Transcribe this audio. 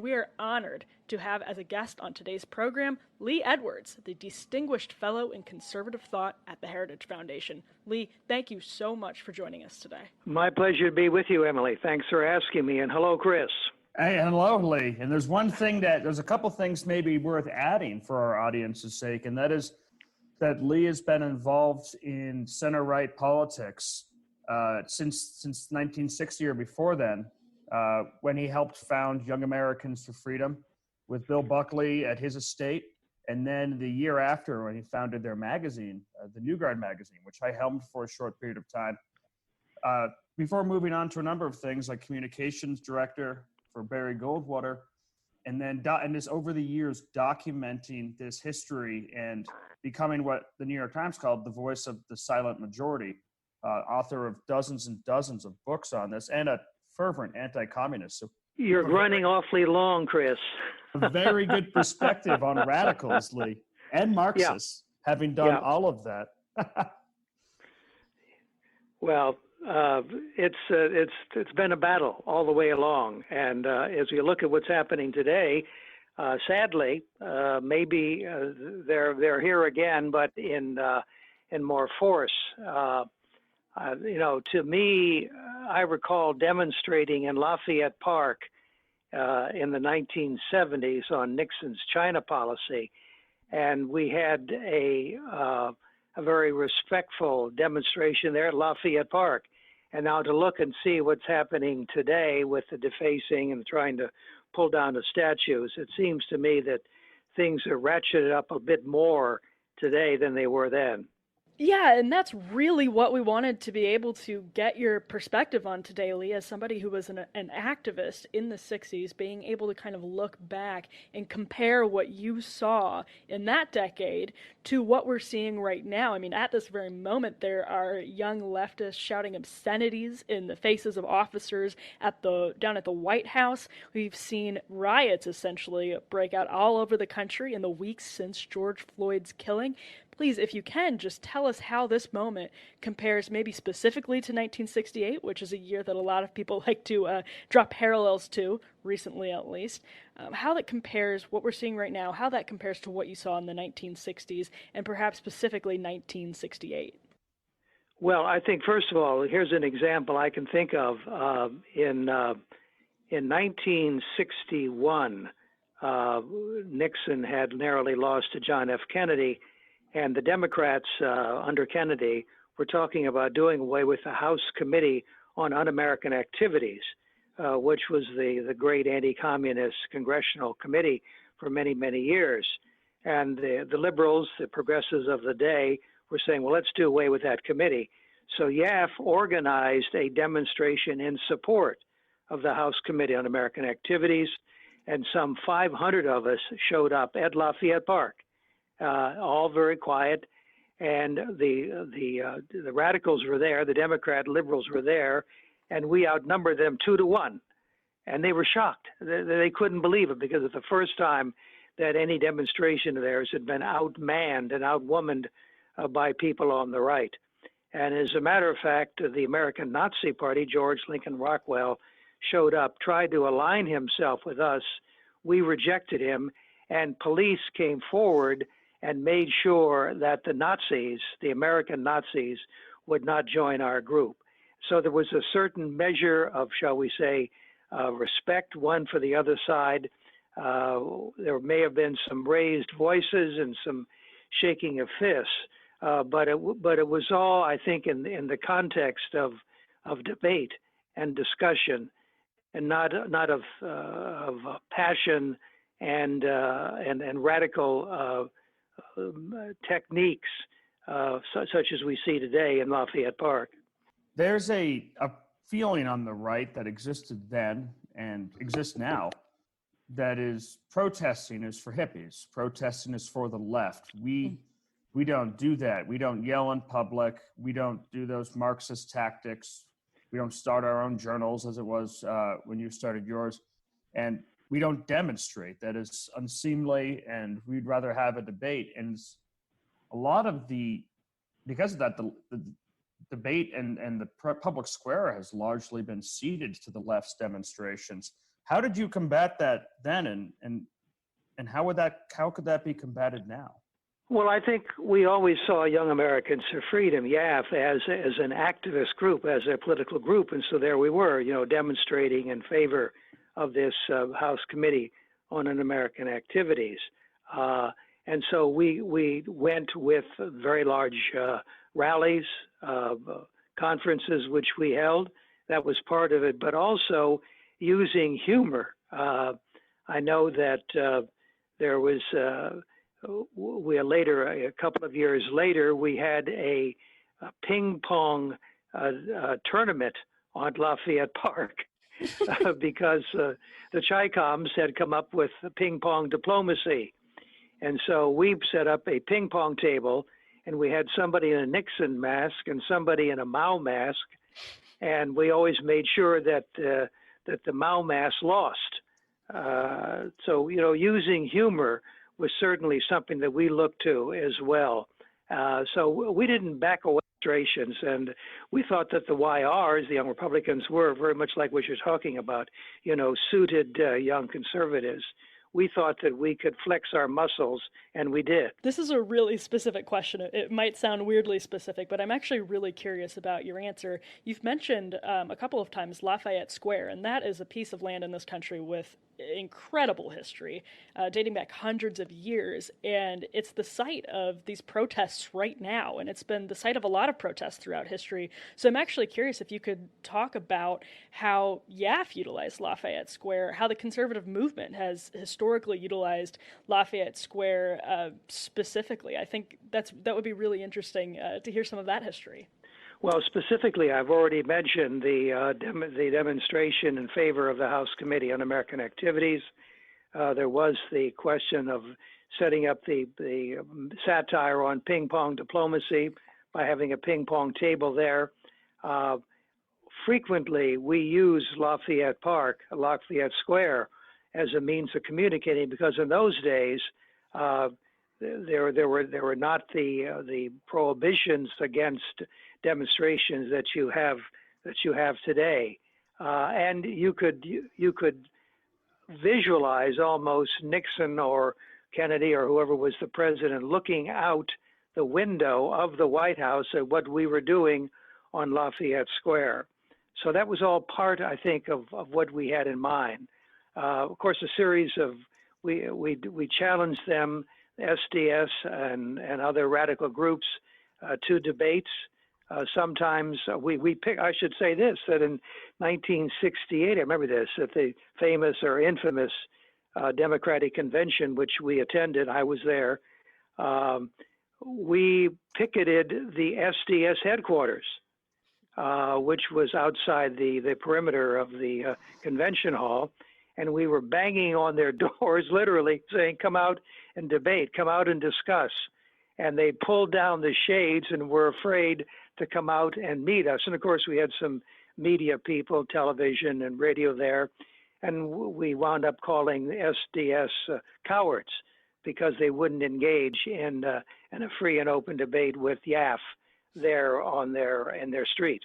We are honored to have as a guest on today's program Lee Edwards, the Distinguished Fellow in Conservative Thought at the Heritage Foundation. Lee, thank you so much for joining us today. My pleasure to be with you, Emily. Thanks for asking me, and hello, Chris. Hey, hello, Lee. And there's a couple things maybe worth adding for our audience's sake, and that is that Lee has been involved in center-right politics since 1960 or before then, when he helped found Young Americans for Freedom with Bill Buckley at his estate. And then the year after, when he founded their magazine, the New Guard magazine, which I helmed for a short period of time, before moving on to a number of things like communications director for Barry Goldwater, and then this over the years documenting this history and becoming what the New York Times called the voice of the silent majority, author of dozens and dozens of books on this, and a fervent anti-communist. So you're running awfully long, Chris. A very good perspective on radicals, Lee, and Marxists, having done all of that. Well, it's been a battle all the way along, and as we look at what's happening today, sadly, maybe they're here again, but in more force. To me, I recall demonstrating in Lafayette Park in the 1970s on Nixon's China policy, and we had a very respectful demonstration there at Lafayette Park. And now to look and see what's happening today with the defacing and trying to pull down the statues, it seems to me that things are ratcheted up a bit more today than they were then. Yeah, and that's really what we wanted to be able to get your perspective on today, Lee, as somebody who was an activist in the 60s, being able to kind of look back and compare what you saw in that decade to what we're seeing right now. I mean, at this very moment, there are young leftists shouting obscenities in the faces of officers down at the White House. We've seen riots essentially break out all over the country in the weeks since George Floyd's killing. Please, if you can, just tell us how this moment compares maybe specifically to 1968, which is a year that a lot of people like to draw parallels to, recently at least. How that compares, what we're seeing right now, how that compares to what you saw in the 1960s, and perhaps specifically 1968. Well, I think, first of all, here's an example I can think of. In 1961, Nixon had narrowly lost to John F. Kennedy, and the Democrats under Kennedy were talking about doing away with the House Committee on Un-American Activities, which was the great anti-communist congressional committee for many, many years. And the liberals, the progressives of the day, were saying, well, let's do away with that committee. So YAF organized a demonstration in support of the House Committee on American Activities, and some 500 of us showed up at Lafayette Park. All very quiet, and the radicals were there, the Democrat liberals were there, and we outnumbered them 2-1, and they were shocked. They couldn't believe it, because it's the first time that any demonstration of theirs had been outmanned and outwomaned by people on the right. And as a matter of fact, the American Nazi Party, George Lincoln Rockwell, showed up, tried to align himself with us. We rejected him, and police came forward and made sure that the Nazis, the American Nazis, would not join our group. So there was a certain measure of, shall we say, respect, one for the other side. There may have been some raised voices and some shaking of fists, but it was all, I think, in the context of debate and discussion, and not of passion and radical techniques such as we see today in Lafayette Park. There's a feeling on the right that existed then and exists now that is protesting is for hippies. Protesting is for the left. We don't do that. We don't yell in public. We don't do those Marxist tactics. We don't start our own journals as it was when you started yours. And we don't demonstrate. That is unseemly, and we'd rather have a debate. And a lot of because of that, the debate and the public square has largely been ceded to the left's demonstrations. How did you combat that then, and how could that be combated now? Well, I think we always saw Young Americans for Freedom, YAF, as an activist group, as a political group, and so there we were, demonstrating in favor of this House Committee on Un-American Activities. And so we went with very large rallies, conferences which we held. That was part of it, but also using humor. I know that there was, a couple of years later, we had a ping pong tournament on Lafayette Park because the Chi-Coms had come up with ping pong diplomacy. And so we set up a ping pong table, and we had somebody in a Nixon mask and somebody in a Mao mask, and we always made sure that the Mao mask lost. So using humor was certainly something that we looked to as well. So we didn't back away demonstrations, and we thought that the YRs, the Young Republicans, were very much like what you're talking about, suited young conservatives. We thought that we could flex our muscles, and we did. This is a really specific question. It might sound weirdly specific, but I'm actually really curious about your answer. You've mentioned a couple of times Lafayette Square, and that is a piece of land in this country with incredible history, dating back hundreds of years, and it's the site of these protests right now, and it's been the site of a lot of protests throughout history. So I'm actually curious if you could talk about how YAF utilized Lafayette Square, how the conservative movement has historically utilized Lafayette Square specifically. I think that would be really interesting to hear some of that history. Well, specifically, I've already mentioned the demonstration in favor of the House Committee on American Activities. There was the question of setting up the satire on ping pong diplomacy by having a ping pong table there. Frequently, we use Lafayette Park, Lafayette Square, as a means of communicating, because in those days there were not the prohibitions against demonstrations that you have today, and you could visualize almost Nixon or Kennedy or whoever was the president looking out the window of the White House at what we were doing on Lafayette Square. So that was all part, I think, of what we had in mind. Of course, a series of we challenged them, SDS and other radical groups, to debates. Sometimes we pick. I should say this: that in 1968, I remember this, at the famous or infamous Democratic convention, which we attended. I was there. We picketed the SDS headquarters, which was outside the perimeter of the convention hall, and we were banging on their doors, literally saying, "Come out and debate, come out and discuss." And they pulled down the shades and were afraid to come out and meet us. And of course, we had some media people, television and radio there, and we wound up calling the SDS cowards, because they wouldn't engage in a free and open debate with YAF there in their street.